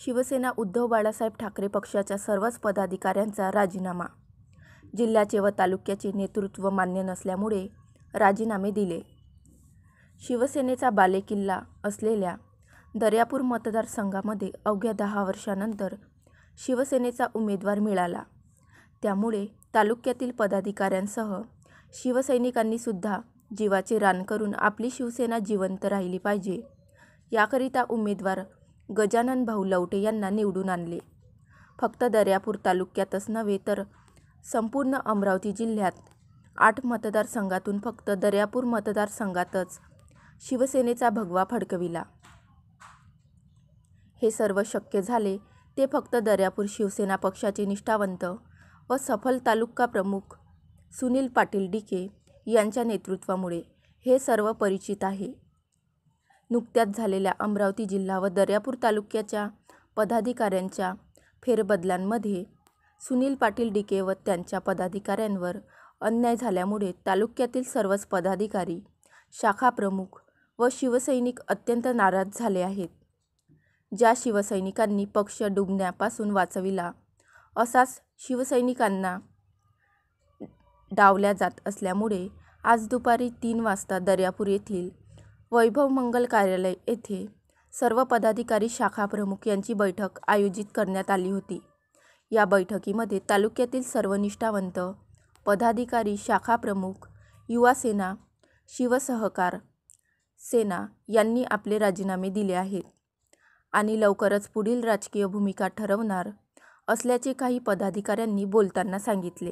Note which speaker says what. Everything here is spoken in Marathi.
Speaker 1: शिवसेना उद्धव बाळासाहेब ठाकरे पक्षाच्या सर्वच पदाधिकाऱ्यांचा राजीनामा. जिल्ह्याचे व तालुक्याचे नेतृत्व मान्य नसल्यामुळे राजीनामे दिले. शिवसेनेचा बालेकिल्ला असलेल्या दर्यापूर मतदारसंघामध्ये अवघ्या 10 वर्षांनंतर शिवसेनेचा उमेदवार मिळाला. त्यामुळे तालुक्यातील पदाधिकाऱ्यांसह शिवसैनिकांनी सुद्धा जीवाचे रान करून आपली शिवसेना जिवंत राहिली पाहिजे याकरिता उमेदवार गजानन भाऊ लवटे यांना निवडून आणले. फक्त दर्यापूर तालुक्यातच नव्हे तर संपूर्ण अमरावती जिल्ह्यात 8 मतदारसंघातून फक्त दर्यापूर मतदारसंघातच शिवसेनेचा भगवा फडकविला. हे सर्व शक्य झाले ते फक्त दर्यापूर शिवसेना पक्षाचे निष्ठावंत व सफल तालुका प्रमुख सुनील पाटील डिके यांच्या नेतृत्वामुळे हे सर्व परिचित आहे. नुकत्याच झालेल्या अमरावती जिल्हा व दर्यापूर तालुक्याच्या पदाधिकाऱ्यांच्या फेरबदलांमध्ये सुनील पाटील डिके व त्यांच्या पदाधिकाऱ्यांवर अन्याय झाल्यामुळे तालुक्यातील सर्वच पदाधिकारी, शाखा प्रमुख व शिवसैनिक अत्यंत नाराज झाले आहेत. ज्या शिवसैनिकांनी पक्ष डुबण्यापासून वाचविला असाच शिवसैनिकांना डावल्या जात असल्यामुळे आज दुपारी 3 वाजता दर्यापूर येथील वैभव मंगल कार्यालय येथे सर्व पदाधिकारी, शाखा प्रमुख यांची बैठक आयोजित करण्यात आली होती. या बैठकीमध्ये तालुक्यातील सर्व निष्ठावंत पदाधिकारी, शाखा प्रमुख, युवा सेना, शिवसहकार सेना यांनी आपले राजीनामे दिले आहेत आणि लवकरच पुढील राजकीय भूमिका ठरवणार असल्याचे काही पदाधिकाऱ्यांनी बोलताना सांगितले.